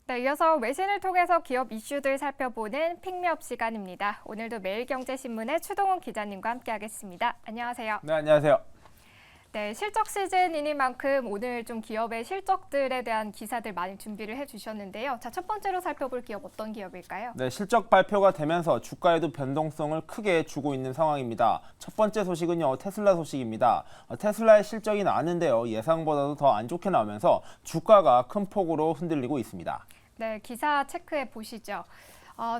네, 이어서 외신을 통해서 기업 이슈들 살펴보는 픽미업 시간입니다. 오늘도 매일경제신문의 추동훈 기자님과 함께하겠습니다. 안녕하세요. 네, 안녕하세요. 네, 실적 시즌이니만큼 오늘 좀 기업의 실적들에 대한 기사들 많이 준비를 해주셨는데요. 자, 첫 번째로 살펴볼 기업 어떤 기업일까요? 네, 실적 발표가 되면서 주가에도 변동성을 크게 주고 있는 상황입니다. 첫 번째 소식은요, 테슬라 소식입니다. 테슬라의 실적이 나왔는데요, 예상보다도 더 안 좋게 나오면서 주가가 큰 폭으로 흔들리고 있습니다. 네, 기사 체크해 보시죠.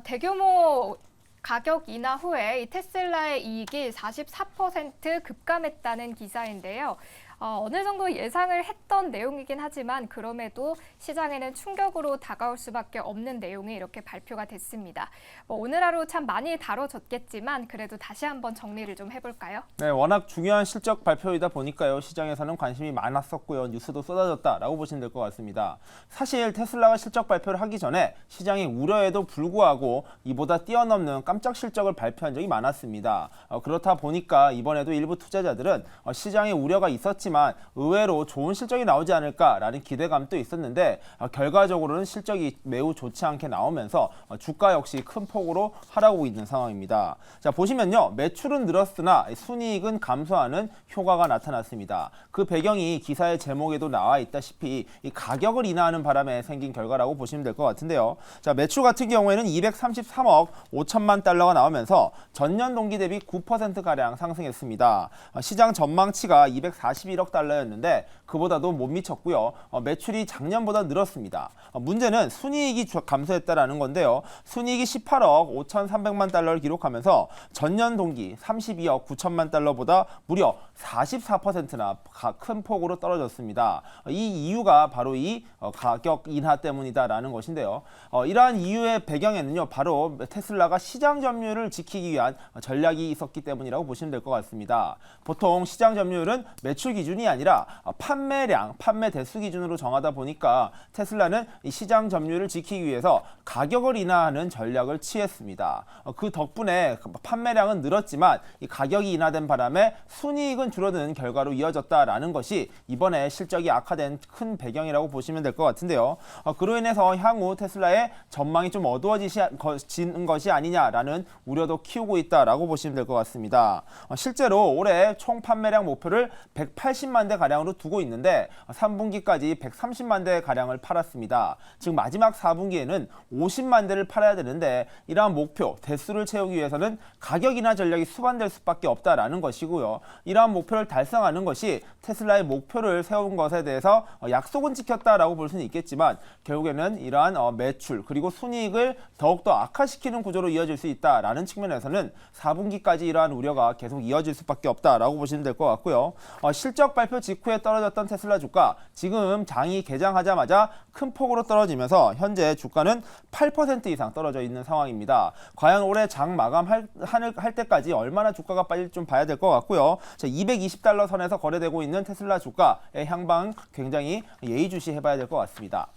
대규모 가격 인하 후에 이 테슬라의 이익이 44% 급감했다는 기사인데요. 어느 정도 예상을 했던 내용이긴 하지만 그럼에도 시장에는 충격으로 다가올 수밖에 없는 내용이 이렇게 발표가 됐습니다. 오늘 하루 참 많이 다뤄졌겠지만 그래도 다시 한번 정리를 좀 해볼까요? 네, 워낙 중요한 실적 발표이다 보니까요, 시장에서는 관심이 많았었고요, 뉴스도 쏟아졌다라고 보시면 될 것 같습니다. 사실 테슬라가 실적 발표를 하기 전에 시장의 우려에도 불구하고 이보다 뛰어넘는 깜짝 실적을 발표한 적이 많았습니다. 그렇다 보니까 이번에도 일부 투자자들은 시장의 우려가 있었지만 의외로 좋은 실적이 나오지 않을까라는 기대감도 있었는데 결과적으로는 실적이 매우 좋지 않게 나오면서 주가 역시 큰 폭으로 하락하고 있는 상황입니다. 자, 보시면요, 매출은 늘었으나 순이익은 감소하는 효과가 나타났습니다. 그 배경이 기사의 제목에도 나와 있다시피 이 가격을 인하하는 바람에 생긴 결과라고 보시면 될 것 같은데요. 자, 매출 같은 경우에는 233억 5천만 달러가 나오면서 전년 동기 대비 9%가량 상승했습니다. 시장 전망치가 241억 달러였는데 그보다도 못 미쳤고요. 매출이 작년보다 늘었습니다. 문제는 순이익이 감소했다라는 건데요. 순이익이 18억 5,300만 달러를 기록하면서 전년 동기 32억 9천만 달러보다 무려 44%나 큰 폭으로 떨어졌습니다. 이 이유가 바로 이 가격 인하 때문이다라는 것인데요. 이러한 이유의 배경에는요, 바로 테슬라가 시장 점유율을 지키기 위한 전략이 있었기 때문이라고 보시면 될 것 같습니다. 보통 시장 점유율은 매출 기준이 아니라 판매량, 판매 대수 기준으로 정하다 보니까 테슬라는 이 시장 점유율을 지키기 위해서 가격을 인하하는 전략을 취했습니다. 그 덕분에 판매량은 늘었지만 이 가격이 인하된 바람에 순이익은 줄어드는 결과로 이어졌다라는 것이 이번에 실적이 악화된 큰 배경이라고 보시면 될 것 같은데요. 그로 인해서 향후 테슬라의 전망이 좀 어두워지는 것이 아니냐라는 우려도 키우고 있다라고 보시면 될 것 같습니다. 실제로 올해 총 판매량 목표를 180만 대 가량으로 두고 있는데 3분기까지 130만 대 가량을 팔았습니다. 즉 마지막 4분기에는 50만 대를 팔아야 되는데 이러한 목표, 대수를 채우기 위해서는 가격 인하 전략이 수반될 수밖에 없다라는 것이고요. 이러한 목표를 달성하는 것이 테슬라의 목표를 세운 것에 대해서 약속은 지켰다라고 볼 수는 있겠지만 결국에는 이러한 매출 그리고 순이익을 더욱더 악화시키는 구조로 이어질 수 있다라는 측면에서는 4분기까지 이러한 우려가 계속 이어질 수밖에 없다라고 보시면 될 것 같고요. 실적 발표 직후에 떨어졌던 테슬라 주가 지금 장이 개장하자마자 큰 폭으로 떨어지면서 현재 주가는 8% 이상 떨어져 있는 상황입니다. 과연 올해 장 마감할 때까지 얼마나 주가가 빠질지 좀 봐야 될 것 같고요. 220달러 선에서 거래되고 있는 테슬라 주가의 향방 굉장히 예의주시해봐야 될 것 같습니다.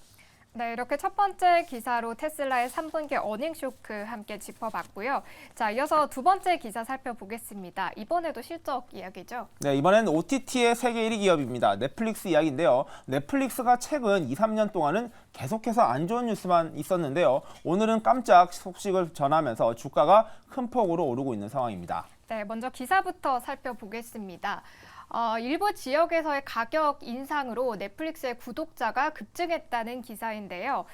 네, 이렇게 첫 번째 기사로 테슬라의 3분기 어닝 쇼크 함께 짚어봤고요. 자, 이어서 두 번째 기사 살펴보겠습니다. 이번에도 실적 이야기죠? 네, 이번엔 OTT의 세계 1위 기업입니다. 넷플릭스 이야기인데요. 넷플릭스가 최근 2, 3년 동안은 계속해서 안 좋은 뉴스만 있었는데요. 오늘은 깜짝 소식을 전하면서 주가가 큰 폭으로 오르고 있는 상황입니다. 네, 먼저 기사부터 살펴보겠습니다. 일부 지역에서의 가격 인상으로 넷플릭스의 구독자가 급증했다는 기사인데요.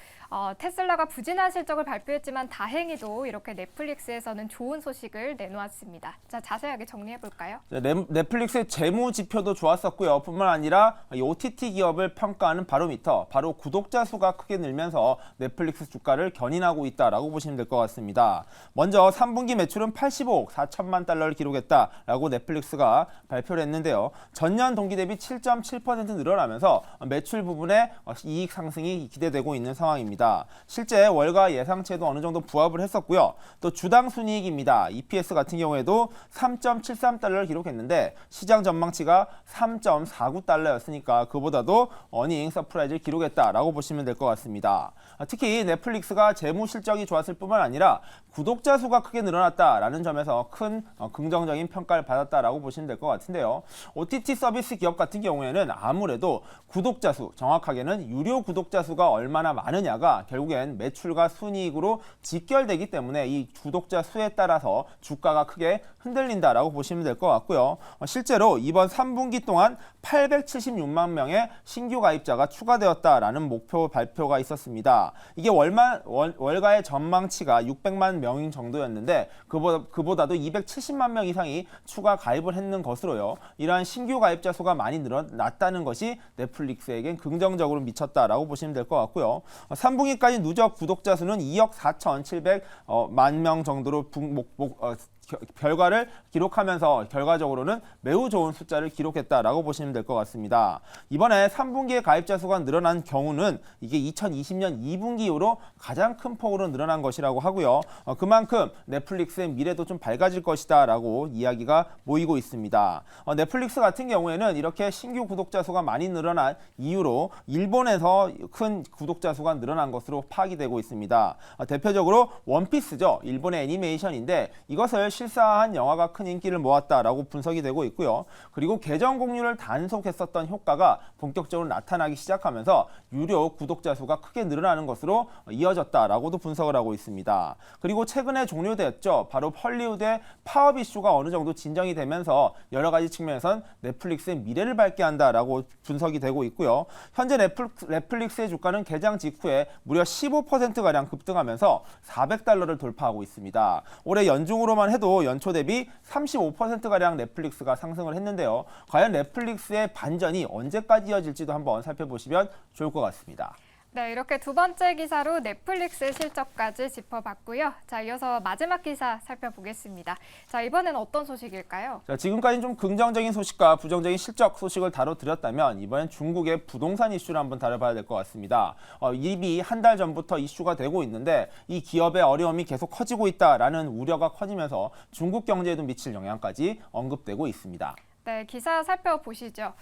테슬라가 부진한 실적을 발표했지만 다행히도 이렇게 넷플릭스에서는 좋은 소식을 내놓았습니다. 자, 자세하게 정리해볼까요? 네, 넷플릭스의 재무 지표도 좋았었고요. 뿐만 아니라 이 OTT 기업을 평가하는 바로미터, 바로 구독자 수가 크게 늘면서 넷플릭스 주가를 견인하고 있다라고 보시면 될 것 같습니다. 먼저 3분기 매출은 85억 4천만 달러를 기록했다라고 넷플릭스가 발표를 했는데요. 전년 동기 대비 7.7% 늘어나면서 매출 부분에 이익 상승이 기대되고 있는 상황입니다. 실제 월가 예상치에도 어느 정도 부합을 했었고요. 또 주당 순이익입니다. EPS 같은 경우에도 3.73달러를 기록했는데 시장 전망치가 3.49달러였으니까 그보다도 어닝 서프라이즈를 기록했다라고 보시면 될 것 같습니다. 특히 넷플릭스가 재무 실적이 좋았을 뿐만 아니라 구독자 수가 크게 늘어났다라는 점에서 큰 긍정적인 평가를 받았다라고 보시면 될 것 같은데요. OTT 서비스 기업 같은 경우에는 아무래도 구독자 수, 정확하게는 유료 구독자 수가 얼마나 많으냐가 결국엔 매출과 순이익으로 직결되기 때문에 이 구독자 수에 따라서 주가가 크게 흔들린다라고 보시면 될 것 같고요. 실제로 이번 3분기 동안 876만 명의 신규 가입자가 추가되었다라는 목표 발표가 있었습니다. 이게 월가의 전망치가 600만 명 정도였는데 그보다도 270만 명 이상이 추가 가입을 했는 것으로요. 이러한 신규 가입자 수가 많이 늘어났다는 것이 넷플릭스에겐 긍정적으로 미쳤다라고 보시면 될 것 같고요. 3분기까지 누적 구독자 수는 2억 4,700만 명 정도로 결과를 기록하면서 결과적으로는 매우 좋은 숫자를 기록했다라고 보시면 될 것 같습니다. 이번에 3분기에 가입자 수가 늘어난 경우는 이게 2020년 2분기 이후로 가장 큰 폭으로 늘어난 것이라고 하고요. 그만큼 넷플릭스의 미래도 좀 밝아질 것이다라고 이야기가 모이고 있습니다. 넷플릭스 같은 경우에는 이렇게 신규 구독자 수가 많이 늘어난 이유로 일본에서 큰 구독자 수가 늘어난 것으로 파악이 되고 있습니다. 대표적으로 원피스죠. 일본의 애니메이션인데 이것을 실사한 영화가 큰 인기를 모았다라고 분석이 되고 있고요. 그리고 계정 공유를 단속했었던 효과가 본격적으로 나타나기 시작하면서 유료 구독자 수가 크게 늘어나는 것으로 이어졌다라고도 분석을 하고 있습니다. 그리고 최근에 종료되었죠. 바로 헐리우드의 파업 이슈가 어느 정도 진정이 되면서 여러 가지 측면에선 넷플릭스의 미래를 밝게 한다라고 분석이 되고 있고요. 현재 넷플릭스의 주가는 개장 직후에 무려 15%가량 급등하면서 $400를 돌파하고 있습니다. 올해 연중으로만 해도 연초 대비 35%가량 넷플릭스가 상승을 했는데요. 과연 넷플릭스의 반전이 언제까지 이어질지도 한번 살펴보시면 좋을 것 같습니다. 네, 이렇게 두 번째 기사로 넷플릭스 실적까지 짚어봤고요. 자, 이어서 마지막 기사 살펴보겠습니다. 자, 이번엔 어떤 소식일까요? 자, 지금까지 좀 긍정적인 소식과 부정적인 실적 소식을 다뤄드렸다면 이번엔 중국의 부동산 이슈를 한번 다뤄봐야 될 것 같습니다. 이미 한 달 전부터 이슈가 되고 있는데 이 기업의 어려움이 계속 커지고 있다라는 우려가 커지면서 중국 경제에도 미칠 영향까지 언급되고 있습니다. 네, 기사 살펴보시죠.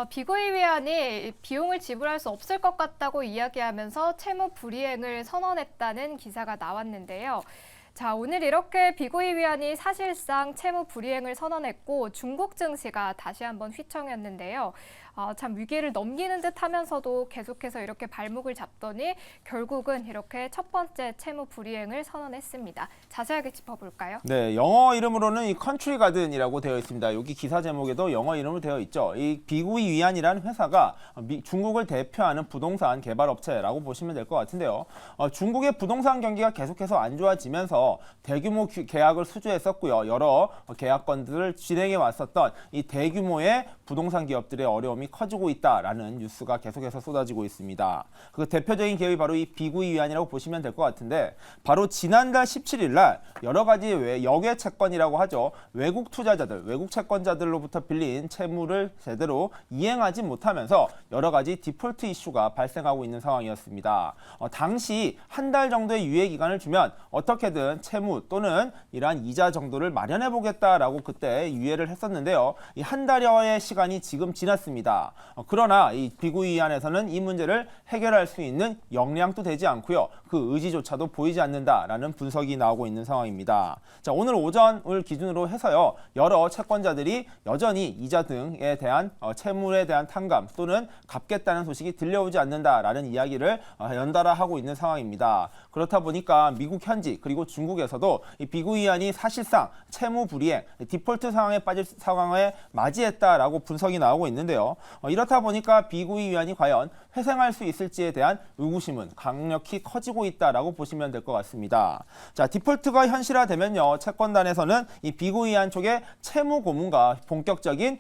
비고이 위안이 비용을 지불할 수 없을 것 같다고 이야기하면서 채무 불이행을 선언했다는 기사가 나왔는데요. 자, 오늘 이렇게 비고이 위안이 사실상 채무 불이행을 선언했고 중국 증시가 다시 한번 휘청였는데요. 참 위기를 넘기는 듯 하면서도 계속해서 이렇게 발목을 잡더니 결국은 이렇게 첫 번째 채무 불이행을 선언했습니다. 자세하게 짚어볼까요? 네, 영어 이름으로는 이 컨트리 가든이라고 되어 있습니다. 여기 기사 제목에도 영어 이름으로 되어 있죠. 이 비구이 위안이라는 회사가 중국을 대표하는 부동산 개발 업체라고 보시면 될 것 같은데요. 중국의 부동산 경기가 계속해서 안 좋아지면서 대규모 계약을 수주했었고요. 여러 계약건들을 진행해 왔었던 이 대규모의 부동산 기업들의 어려움이 커지고 있다라는 뉴스가 계속해서 쏟아지고 있습니다. 그 대표적인 기업이 바로 이 비구이 위안이라고 보시면 될 것 같은데 바로 지난달 17일 날 여러 가지 역외 채권이라고 하죠. 외국 투자자들, 외국 채권자들로부터 빌린 채무를 제대로 이행하지 못하면서 여러 가지 디폴트 이슈가 발생하고 있는 상황이었습니다. 당시 한 달 정도의 유예 기간을 주면 어떻게든 채무 또는 이러한 이자 정도를 마련해 보겠다라고 그때 유예를 했었는데요. 이 한 달여의 시간이 지금 지났습니다. 그러나 이 비구이 위안에서는 이 문제를 해결할 수 있는 역량도 되지 않고요. 그 의지조차도 보이지 않는다라는 분석이 나오고 있는 상황입니다. 자, 오늘 오전을 기준으로 해서요. 여러 채권자들이 여전히 이자 등에 대한 채무에 대한 탕감 또는 갚겠다는 소식이 들려오지 않는다라는 이야기를 연달아 하고 있는 상황입니다. 그렇다 보니까 미국 현지 그리고 중국에서도 이 비구이 위안이 사실상 채무 불이행, 디폴트 상황에 빠질 상황에 맞이했다라고 분석이 나오고 있는데요. 이렇다 보니까 비구이 위안이 과연 회생할 수 있을지에 대한 의구심은 강력히 커지고 있다라고 보시면 될 것 같습니다. 자, 디폴트가 현실화되면요, 채권단에서는 이 비구이 위안 쪽의 채무 고문과 본격적인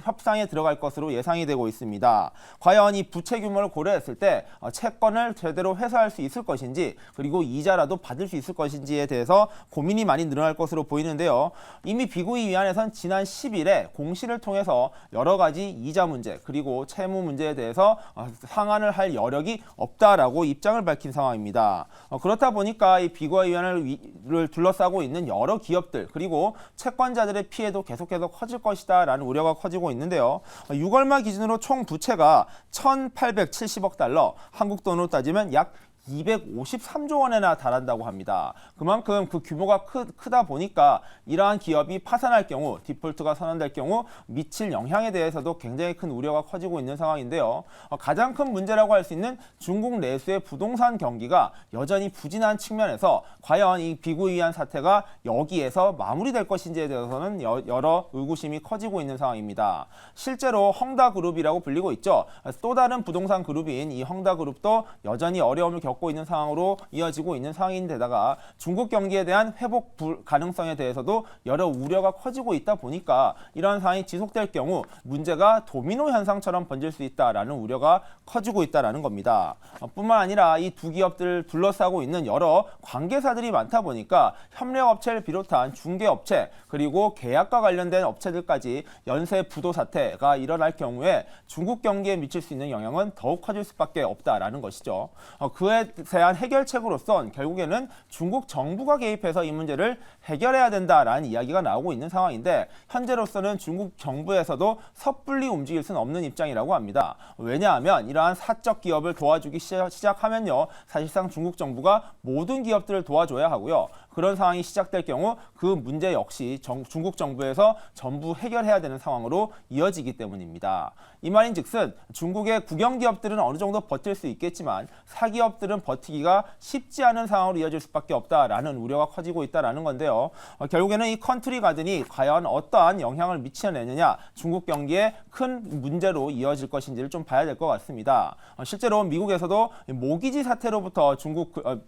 협상에 들어갈 것으로 예상이 되고 있습니다. 과연 이 부채 규모를 고려했을 때 채권을 제대로 회수할 수 있을 것인지 그리고 이자라도 받을 수 있을 것인지에 대해서 고민이 많이 늘어날 것으로 보이는데요. 이미 비구이 위안에선 지난 10일에 공시를 통해서 여러 가지 이자 문제 그리고 채무 문제에 대해서 상환을 할 여력이 없다라고 입장을 밝힌 상황입니다. 그렇다 보니까 이 비구이 위안을 둘러싸고 있는 여러 기업들 그리고 채권자들의 피해도 계속해서 커질 것이다라는 우려가 커지고 있는데요. 6월 말 기준으로 총 부채가 1,870억 달러, 한국 돈으로 따지면 약 253조 원에나 달한다고 합니다. 그만큼 그 규모가 크다 보니까 이러한 기업이 파산할 경우, 디폴트가 선언될 경우 미칠 영향에 대해서도 굉장히 큰 우려가 커지고 있는 상황인데요. 가장 큰 문제라고 할 수 있는 중국 내수의 부동산 경기가 여전히 부진한 측면에서 과연 이 비구이한 사태가 여기에서 마무리될 것인지에 대해서는 여러 의구심이 커지고 있는 상황입니다. 실제로 헝다그룹이라고 불리고 있죠. 또 다른 부동산 그룹인 이 헝다그룹도 여전히 어려움을 겪고 있는 상황으로 이어지고 있는 상황인데다가 중국 경기에 대한 회복 가능성에 대해서도 여러 우려가 커지고 있다 보니까 이러한 상황이 지속될 경우 문제가 도미노 현상처럼 번질 수 있다라는 우려가 커지고 있다라는 겁니다. 뿐만 아니라 이 두 기업들을 둘러싸고 있는 여러 관계사들이 많다 보니까 협력업체를 비롯한 중개업체 그리고 계약과 관련된 업체들까지 연쇄 부도 사태가 일어날 경우에 중국 경기에 미칠 수 있는 영향은 더욱 커질 수밖에 없다라는 것이죠. 그에 대한 해결책으로선 결국에는 중국 정부가 개입해서 이 문제를 해결해야 된다라는 이야기가 나오고 있는 상황인데 현재로서는 중국 정부에서도 섣불리 움직일 수는 없는 입장이라고 합니다. 왜냐하면 이러한 사적 기업을 도와주기 시작하면요. 사실상 중국 정부가 모든 기업들을 도와줘야 하고요. 그런 상황이 시작될 경우 그 문제 역시 중국 정부에서 전부 해결해야 되는 상황으로 이어지기 때문입니다. 이 말인즉슨 중국의 국영기업들은 어느 정도 버틸 수 있겠지만 사기업들은 버티기가 쉽지 않은 상황으로 이어질 수밖에 없다라는 우려가 커지고 있다는 건데요. 결국에는 이 컨트리 가든이 과연 어떠한 영향을 미쳐내느냐 중국 경기에 큰 문제로 이어질 것인지를 좀 봐야 될 것 같습니다. 실제로 미국에서도 모기지 사태로부터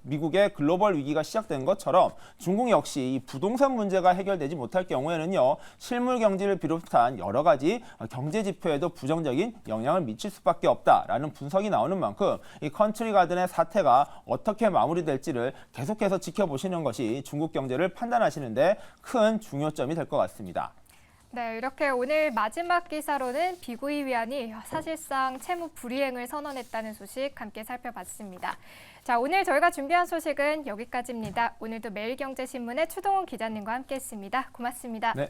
미국의 글로벌 위기가 시작된 것처럼 중국 역시 이 부동산 문제가 해결되지 못할 경우에는요. 실물 경제를 비롯한 여러 가지 경제 지표에도 부정적인 영향을 미칠 수밖에 없다라는 분석이 나오는 만큼 이 컨트리 가든의 사태가 어떻게 마무리될지를 계속해서 지켜보시는 것이 중국 경제를 판단하시는데 큰 중요점이 될 것 같습니다. 네, 이렇게 오늘 마지막 기사로는 비구이 위안이 사실상 채무 불이행을 선언했다는 소식 함께 살펴봤습니다. 자, 오늘 저희가 준비한 소식은 여기까지입니다. 오늘도 매일경제신문의 추동훈 기자님과 함께했습니다. 고맙습니다. 네.